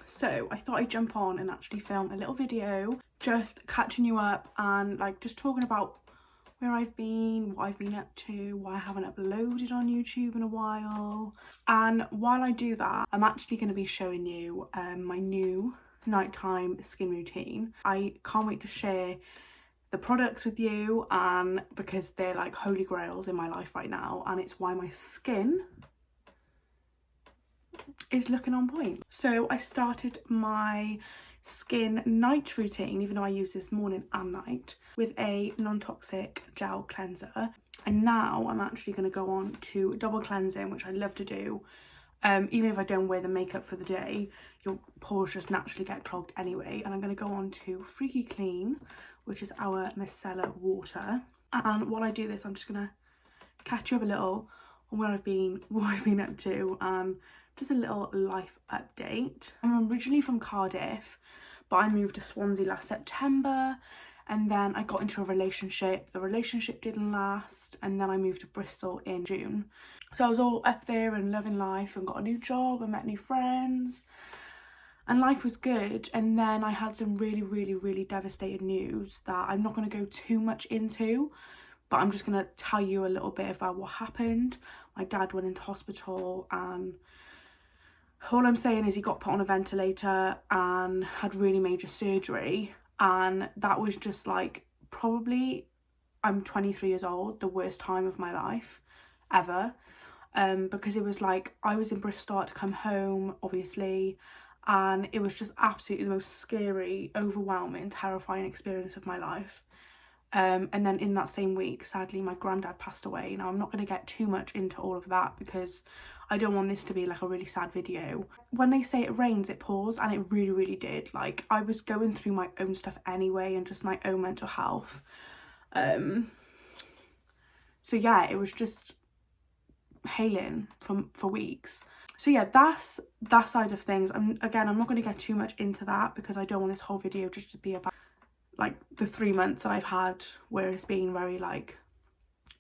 So I thought I'd jump on and actually film a little video just catching you up and like just talking about where I've been, what I've been up to, why I haven't uploaded on YouTube in a while. And while I do that, I'm actually going to be showing you my new nighttime skin routine. I can't wait to share the products with you, and because they're like holy grails in my life right now, and it's why my skin is looking on point. So I started my skin night routine, even though I use this morning and night, with a non-toxic gel cleanser, and now I'm actually going to go on to double cleansing, which I love to do. Even if I don't wear the makeup for the day, your pores just naturally get clogged anyway. And I'm going to go on to Freaky Clean, which is our micellar water. And while I do this, I'm just going to catch you up a little on where I've been, what I've been up to, and just a little life update. I'm originally from Cardiff, but I moved to Swansea last September, and then I got into a relationship. The relationship didn't last, and then I moved to Bristol in June. So I was all up there and loving life and got a new job and met new friends, and life was good. And then I had some really devastating news that I'm not going to go too much into, but I'm just going to tell you a little bit about what happened. My dad went into hospital, and all I'm saying is he got put on a ventilator and had really major surgery. And that was just like, probably, I'm 23 years old, the worst time of my life ever. Because it was like, I was in Bristol, I had to come home, obviously, and it was just absolutely the most scary, overwhelming, terrifying experience of my life. And then in that same week, sadly, my granddad passed away. Now, I'm not going to get too much into all of that because I don't want this to be like a really sad video. When they say it rains, it pours, and it really did. Like, I was going through my own stuff anyway and just my own mental health. So yeah, it was just hailing for weeks. So yeah, that's that side of things. I'm not going to get too much into that because I don't want this whole video just to be about like the 3 months that I've had where it's been very like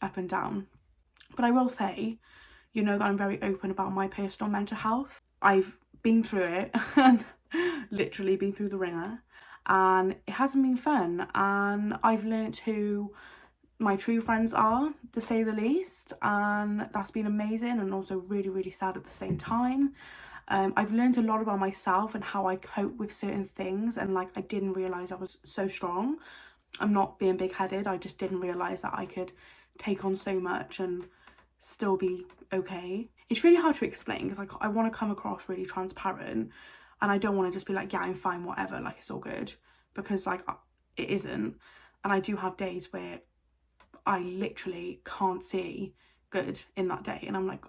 up and down. But I will say, you know, that I'm very open about my personal mental health. I've been through it and literally been through the ringer, and it hasn't been fun, and I've learnt who my true friends are, to say the least, and that's been amazing and also really sad at the same time. I've learned a lot about myself and how I cope with certain things, and like, I didn't realise I was so strong. I'm not being big-headed, I just didn't realise that I could take on so much and still be okay. It's really hard to explain because like, I want to come across really transparent, and I don't want to just be like, yeah, I'm fine, whatever, like it's all good, because like it isn't. And I do have days where I literally can't see good in that day, and I'm like,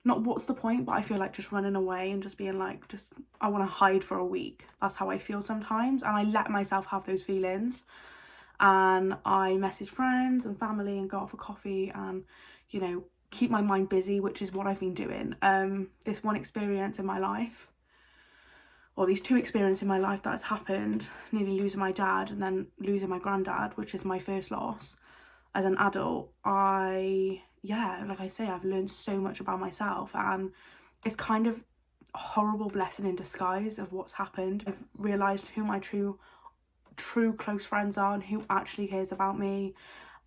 not what's the point, but I feel like just running away and just being like, just I want to hide for a week. That's how I feel sometimes, and I let myself have those feelings, and I message friends and family and go out for coffee and, you know, keep my mind busy, which is what I've been doing. This one experience in my life, or these two experiences in my life that has happened, nearly losing my dad and then losing my granddad, which is my first loss as an adult, like I say, I've learned so much about myself, and it's kind of a horrible blessing in disguise of what's happened. I've realised who my true close friends are and who actually cares about me.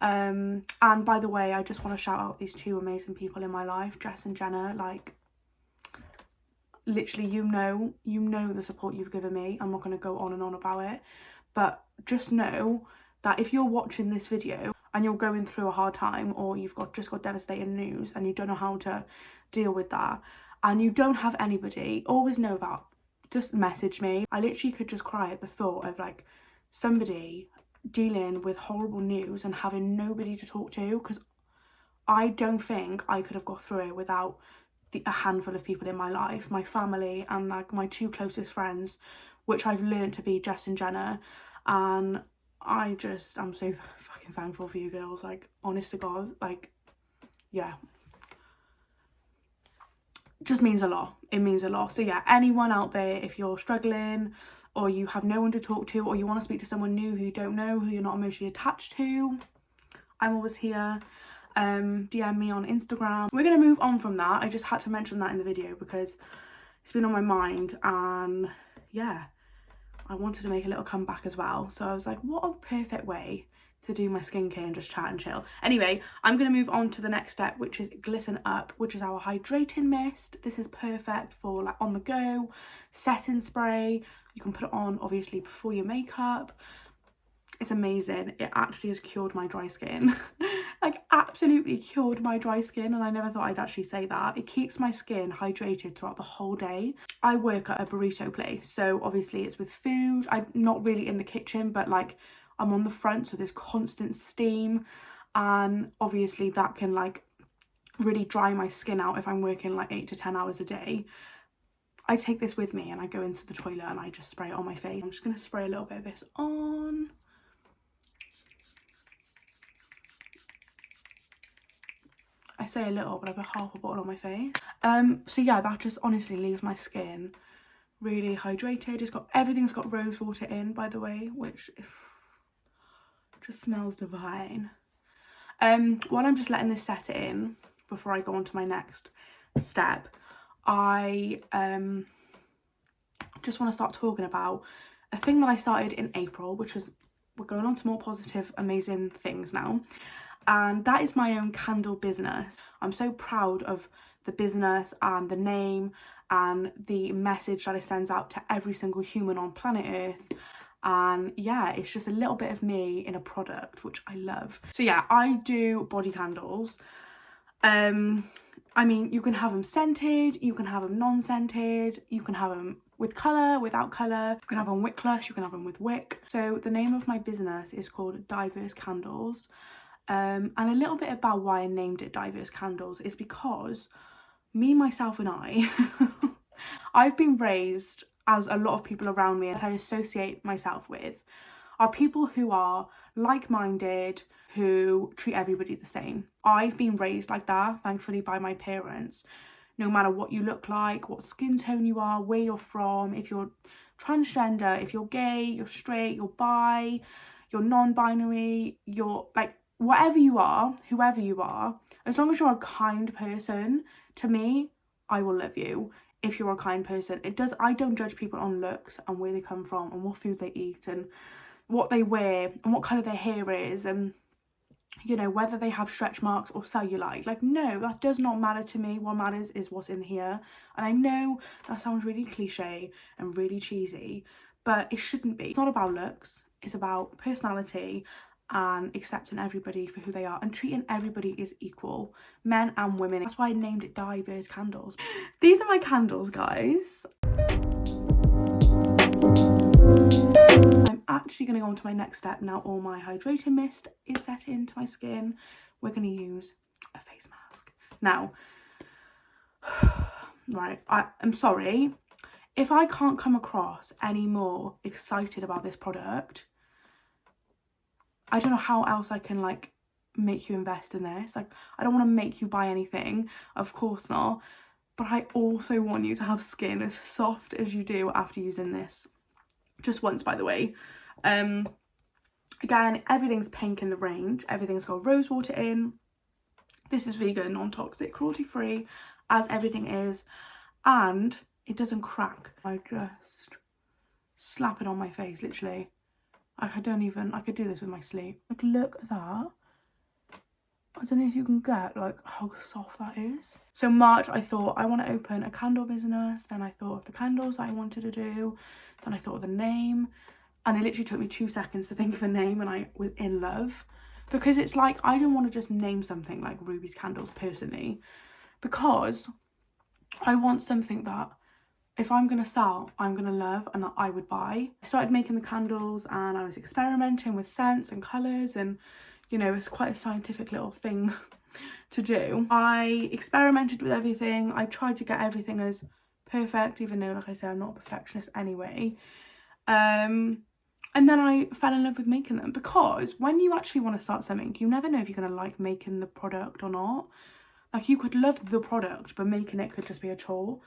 And by the way, I just want to shout out these two amazing people in my life, Jess and Jenna. Like, literally, you know the support you've given me. I'm not going to go on and on about it, but just know that if you're watching this video and you're going through a hard time, or you've just got devastating news and you don't know how to deal with that, and you don't have anybody, always know that. Just message me. I literally could just cry at the thought of like somebody dealing with horrible news and having nobody to talk to, because I don't think I could have got through it without a handful of people in my life, my family and like my two closest friends, which I've learned to be Jess and Jenna. And I'm so fucking thankful for you girls, like, honest to God, like, yeah, just means a lot. It means a lot. So yeah, anyone out there, if you're struggling or you have no one to talk to, or you want to speak to someone new who you don't know, who you're not emotionally attached to, I'm always here. DM me on Instagram. We're going to move on from that. I just had to mention that in the video because it's been on my mind, and yeah, I wanted to make a little comeback as well. So I was like, what a perfect way to do my skincare and just chat and chill. Anyway, I'm going to move on to the next step, which is Glisten Up, which is our hydrating mist. This is perfect for like on the go, setting spray. You can put it on obviously before your makeup. It's amazing. It actually has cured my dry skin. Like absolutely cured my dry skin, and I never thought I'd actually say that. It keeps my skin hydrated throughout the whole day. I work at a burrito place, so obviously it's with food. I'm not really in the kitchen, but like I'm on the front, so there's constant steam, and obviously that can like really dry my skin out if I'm working like 8 to 10 hours a day. I take this with me and I go into the toilet and I just spray it on my face. I'm just going to spray a little bit of this on. I say a little, but I put half a bottle on my face. So yeah, that just honestly leaves my skin really hydrated. It's got, everything's got rose water in, by the way, which just smells divine. While I'm just letting this set it in before I go on to my next step, I just want to start talking about a thing that I started in April, which was, we're going on to more positive, amazing things now. And that is my own candle business. I'm so proud of the business and the name and the message that it sends out to every single human on planet Earth. And yeah, it's just a little bit of me in a product, which I love. So yeah, I do body candles. I mean, you can have them scented, you can have them non-scented, you can have them with colour, without colour, you can have them wickless, you can have them with wick. So the name of my business is called Diverse Candles. And a little bit about why I named it Diverse Candles is because me, myself and I, I've been raised, as a lot of people around me that I associate myself with, are people who are like-minded, who treat everybody the same. I've been raised like that, thankfully, by my parents. No matter what you look like, what skin tone you are, where you're from, if you're transgender, if you're gay, you're straight, you're bi, you're non-binary, you're like, whatever you are, whoever you are, as long as you're a kind person, to me, I will love you. If you're a kind person, I don't judge people on looks and where they come from and what food they eat and what they wear and what colour their hair is and, you know, whether they have stretch marks or cellulite. Like, no, that does not matter to me. What matters is what's in here. And I know that sounds really cliche and really cheesy, but it shouldn't be. It's not about looks. It's about personality and accepting everybody for who they are and treating everybody as equal, men and women. That's why I named it Diverse Candles. These are my candles, guys. I'm actually going to go on to my next step now. All my hydrating mist is set into my skin. We're going to use a face mask. Now, right, I'm sorry if I can't come across any more excited about this product. I don't know how else I can like make you invest in this. Like, I don't want to make you buy anything, of course not, but I also want you to have skin as soft as you do after using this. Just once, by the way. Again, everything's pink in the range. Everything's got rose water in. This is vegan, non-toxic, cruelty-free, as everything is, and it doesn't crack. I just slap it on my face, literally. Like, I could do this with my sleep. Like, look at that. I don't know if you can get like how soft that is. So March, I thought I want to open a candle business. Then I thought of the candles that I wanted to do. Then I thought of the name, and it literally took me 2 seconds to think of a name, and I was in love. Because it's like, I don't want to just name something like Ruby's Candles personally, because I want something that if I'm going to sell, I'm going to love and that I would buy. I started making the candles and I was experimenting with scents and colours, and you know, it's quite a scientific little thing to do. I experimented with everything. I tried to get everything as perfect, even though, like I said, I'm not a perfectionist anyway. And then I fell in love with making them, because when you actually want to start something, you never know if you're going to like making the product or not. Like, you could love the product, but making it could just be a chore.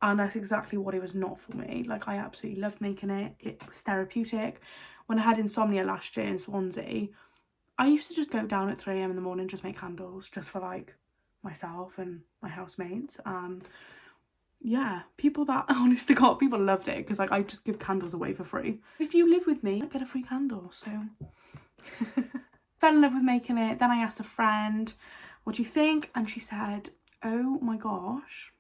And that's exactly what it was not for me. Like, I absolutely loved making it. It was therapeutic. When I had insomnia last year in Swansea, I used to just go down at 3 AM in the morning, just make candles, just for like myself and my housemates. And yeah, people that, honest to God, people loved it because like I just give candles away for free. If you live with me, I get a free candle, so. Fell in love with making it. Then I asked a friend, what do you think? And she said, oh my gosh,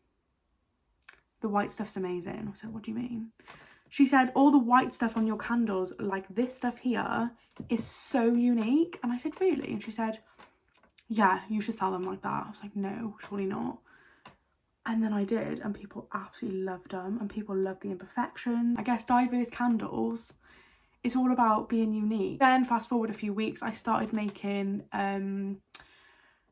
the white stuff's amazing. I said, what do you mean? She said, all the white stuff on your candles, like this stuff here, is so unique. And I said, really? And she said, yeah, you should sell them like that. I was like, no, surely not. And then I did, and people absolutely loved them, and people loved the imperfections. I guess diverse candles, it's all about being unique. Then fast forward a few weeks, I started making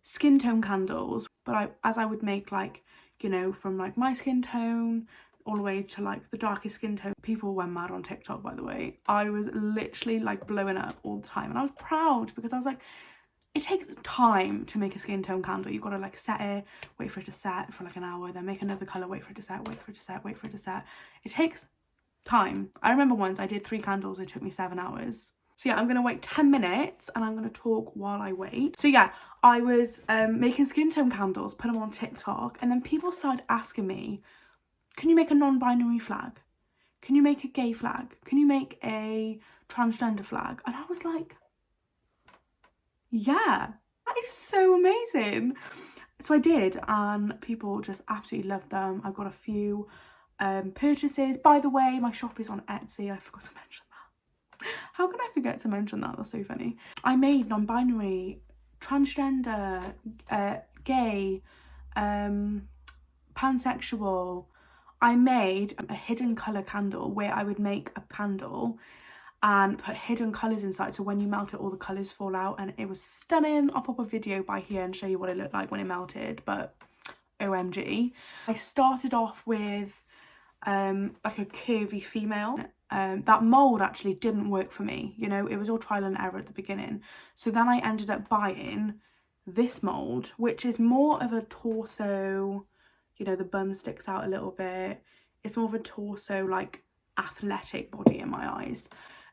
skin tone candles, but as I would make, like, you know, from like my skin tone all the way to like the darkest skin tone. People went mad on TikTok, by the way. I was literally like blowing up all the time, and I was proud because I was like, it takes time to make a skin tone candle. You've got to like set it, wait for it to set for like an hour, then make another colour, wait for it to set, wait for it to set, wait for it to set. It takes time. I remember once I did 3 candles, it took me 7 hours. So yeah, I'm going to wait 10 minutes and I'm going to talk while I wait. So yeah, I was making skin tone candles, put them on TikTok, and then people started asking me, can you make a non-binary flag? Can you make a gay flag? Can you make a transgender flag? And I was like, yeah, that is so amazing. So I did, and people just absolutely loved them. I got a few purchases. By the way, my shop is on Etsy. I forgot to mention that. How can I forget to mention that? That's so funny. I made non-binary, transgender, gay, pansexual. I made a hidden colour candle where I would make a candle and put hidden colours inside, so when you melt it all the colours fall out, and it was stunning. I'll pop a video by here and show you what it looked like when it melted, but OMG. I started off with like a curvy female. That mould actually didn't work for me, you know, it was all trial and error at the beginning. So then I ended up buying this mould, which is more of a torso, you know, the bum sticks out a little bit. It's more of a torso, like athletic body in my eyes.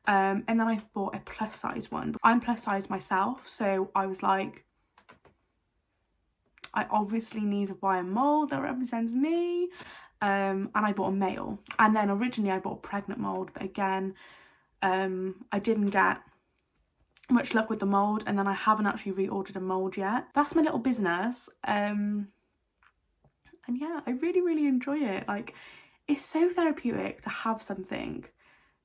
And then I bought a plus size one. I'm plus size myself, so I was like, I obviously need to buy a mould that represents me. And I bought a male. And then originally I bought a pregnant mould, but again, I didn't get much luck with the mould, and then I haven't actually reordered a mould yet. That's my little business. And yeah, I really enjoy it. Like, it's so therapeutic to have something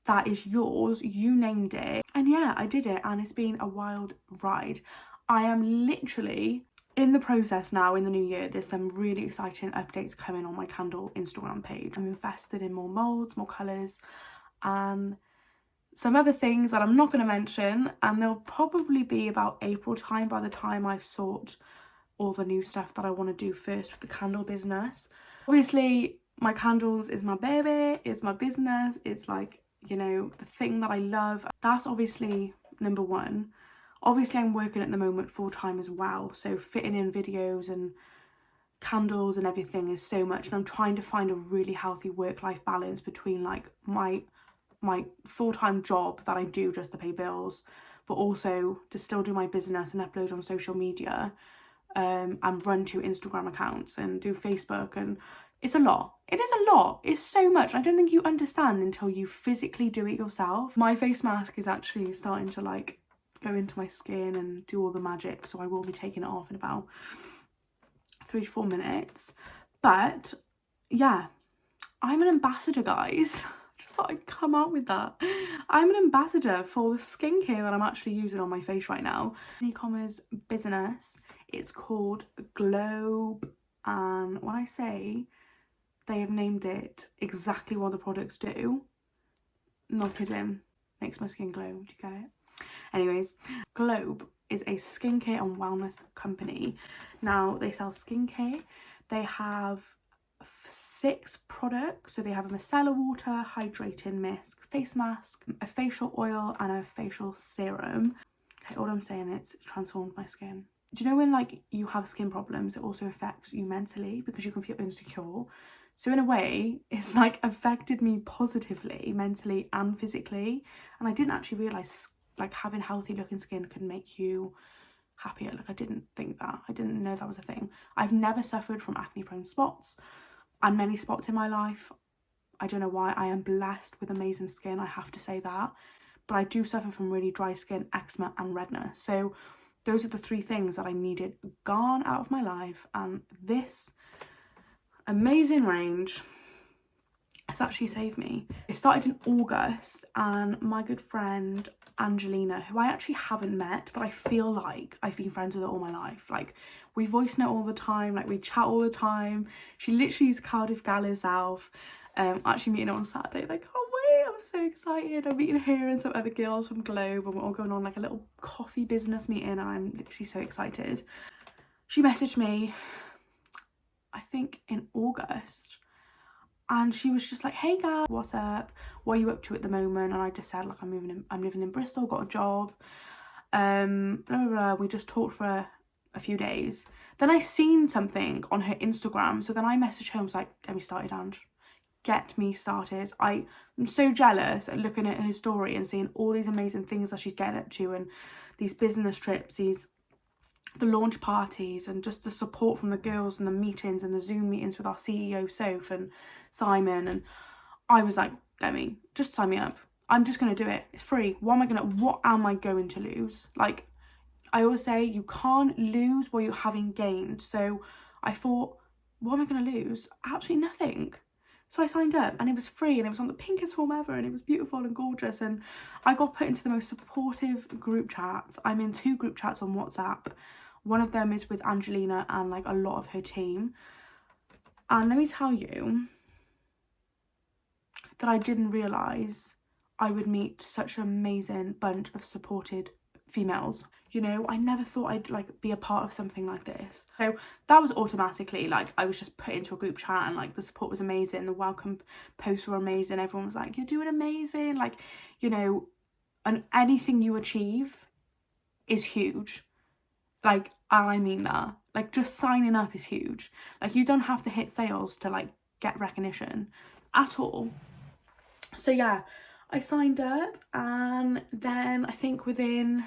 that is yours, you named it, and yeah, I did it, and it's been a wild ride. I am literally in the process now. In the new year, there's some really exciting updates coming on my candle Instagram page. I'm invested in more molds, more colours, and some other things that I'm not going to mention, and they'll probably be about April time by the time I sort all the new stuff that I want to do first with the candle business. Obviously, my candles is my baby, it's my business, it's like, you know, the thing that I love. That's obviously number one. Obviously, I'm working at the moment full time as well, so fitting in videos and candles and everything is so much, and I'm trying to find a really healthy work-life balance between like my full-time job that I do just to pay bills, but also to still do my business and upload on social media, and run 2 Instagram accounts and do Facebook, and it's a lot. It is a lot. It's so much. I don't think you understand until you physically do it yourself. My face mask is actually starting to like go into my skin and do all the magic, so I will be taking it off in about 3 to 4 minutes. But yeah, I'm an ambassador, guys. Just thought I'd come out with that. I'm an ambassador for the skincare that I'm actually using on my face right now. E-commerce business. It's called Globe, and when I say they have named it exactly what the products do, not kidding, makes my skin glow. Do you get it? Anyways, Globe is a skincare and wellness company. Now, they sell skincare. They have 6 products. So they have a micellar water, hydrating mist, face mask, a facial oil, and a facial serum. Okay, all I'm saying is it's transformed my skin. Do you know when like you have skin problems, it also affects you mentally because you can feel insecure? So in a way, it's like affected me positively, mentally and physically. And I didn't actually realise like having healthy looking skin could make you happier. Like, I didn't think that. I didn't know that was a thing. I've never suffered from acne prone spots. and many spots in my life. I don't know why. I am blessed with amazing skin, I have to say that, but I do suffer from really dry skin, eczema and redness. So those are the 3 things that I needed gone out of my life, and this amazing range has actually saved me. It started in August, and my good friend Angelina, who I actually haven't met, but I feel like I've been friends with her all my life. Like, we voice note all the time, like we chat all the time. She literally is Cardiff Gal herself. Actually meeting her on Saturday, like, oh wait, I'm so excited. I'm meeting her and some other girls from Globe, and we're all going on like a little coffee business meeting, and I'm literally so excited. She messaged me, I think in August, and she was just like, hey guys, what's up, what are you up to at the moment? And I just said, like, I'm living in Bristol, got a job, blah, blah, blah. We just talked for a few days. Then I seen something on her Instagram, so then I messaged her and was like, get me started, Ange, get me started. I'm so jealous at looking at her story and seeing all these amazing things that she's getting up to, and these business trips, the launch parties, and just the support from the girls and the meetings and the Zoom meetings with our CEO Soph and Simon. And I was like, get me, just sign me up. I'm just gonna do it. It's free. What am I going to lose? Like, I always say, you can't lose what you haven't gained. So I thought, what am I gonna lose? Absolutely nothing. So I signed up, and it was free, and it was on the pinkest form ever, and it was beautiful and gorgeous, and I got put into the most supportive group chats. I'm in 2 group chats on WhatsApp. One of them is with Angelina and like a lot of her team. And let me tell you that I didn't realise I would meet such an amazing bunch of supported females. You know, I never thought I'd like be a part of something like this. So that was automatically, like, I was just put into a group chat, and like the support was amazing, the welcome posts were amazing, everyone was like, you're doing amazing, like, you know, and anything you achieve is huge. Like, I mean that. Like, just signing up is huge. Like, you don't have to hit sales to like get recognition at all. So yeah, I signed up, and then I think within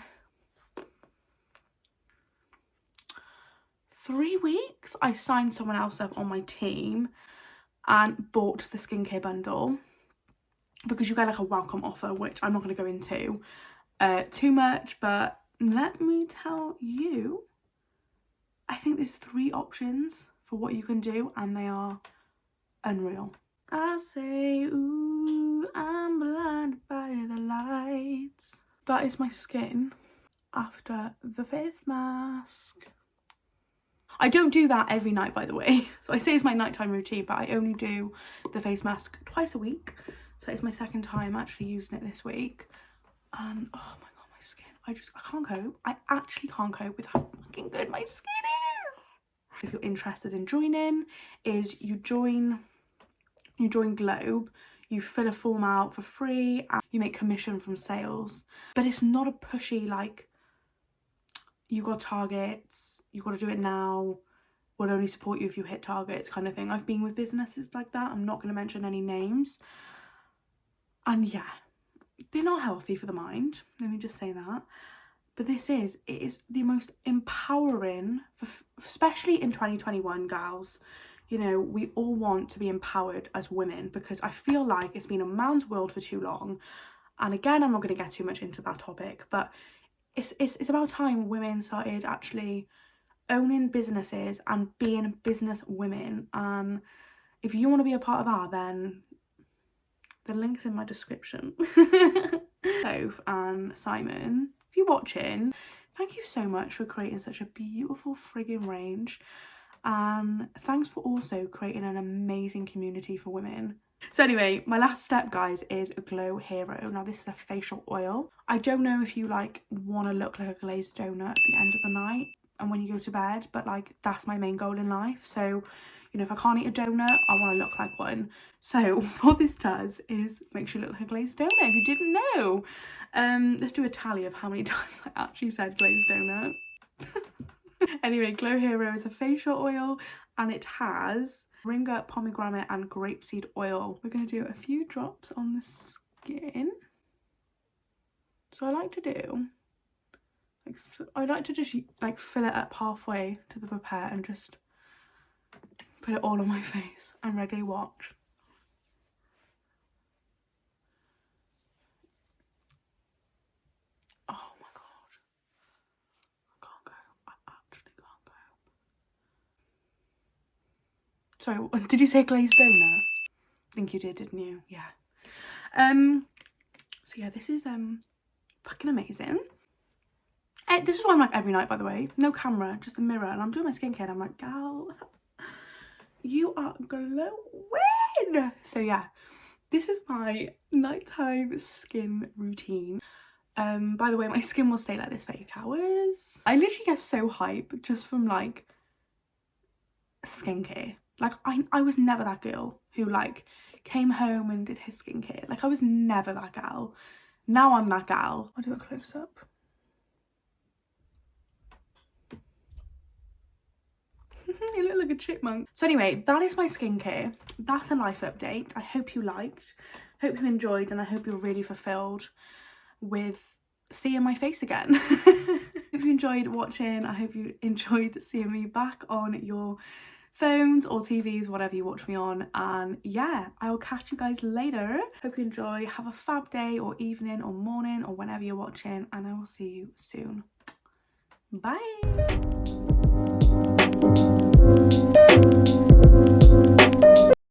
3 weeks I signed someone else up on my team and bought the skincare bundle, because you get like a welcome offer, which I'm not going to go into too much, but let me tell you, I think there's 3 options for what you can do, and they are unreal. I say, ooh, I'm blinded by the lights. That is my skin after the face mask. I don't do that every night, by the way. So I say it's my nighttime routine, but I only do the face mask twice a week. So it's my 2nd time actually using it this week. And oh my god, my skin. I can't cope. I actually can't cope with how fucking good my skin is. If you're interested in joining, you join Globe, you fill a form out for free, and you make commission from sales. But it's not a pushy, like, you got targets, you got to do it now, we'll only support you if you hit targets kind of thing. I've been with businesses like that, I'm not going to mention any names, and yeah, they're not healthy for the mind, let me just say that. But it is the most empowering, especially in 2021, gals. You know, we all want to be empowered as women, because I feel like it's been a man's world for too long. And again, I'm not going to get too much into that topic, but it's about time women started actually owning businesses and being business women. And if you want to be a part of that, then the link's in my description. Soph and Simon, if you're watching, thank you so much for creating such a beautiful friggin' range, and thanks for also creating an amazing community for women. So anyway, my last step, guys, is a Glow Hero. Now this is a facial oil. I don't know if you like want to look like a glazed donut at the end of the night and when you go to bed, but like that's my main goal in life. So, you know, if I can't eat a donut, I want to look like one. So what this does is makes you look like a glazed donut, if you didn't know. Let's do a tally of how many times I actually said glazed donut. Anyway, Glow Hero is a facial oil, and it has moringa, pomegranate and grapeseed oil. We're going to do a few drops on the skin. So I like to just like fill it up halfway to the pipette and just put it all on my face and regularly watch. Oh my god. I can't go. I actually can't go. Sorry, did you say glazed donut? I think you did, didn't you? Yeah. So yeah, this is fucking amazing. This is what I'm like every night, by the way. No camera, just a mirror, and I'm doing my skincare and I'm like, gal, you are glowing. So yeah, this is my nighttime skin routine. By the way, my skin will stay like this for 8 hours. I literally get so hyped just from like skincare. Like I was never that girl who like came home and did his skincare. Like I was never that gal. Now I'm that gal. I'll do a close up. You look like a chipmunk. So anyway, that is my skincare. That's a life update. I hope you liked, hope you enjoyed, and I hope you're really fulfilled with seeing my face again. If you enjoyed watching, I hope you enjoyed seeing me back on your phones or TVs, whatever you watch me on. And yeah, I will catch you guys later. Hope you enjoy. Have a fab day or evening or morning or whenever you're watching, and I will see you soon. Bye.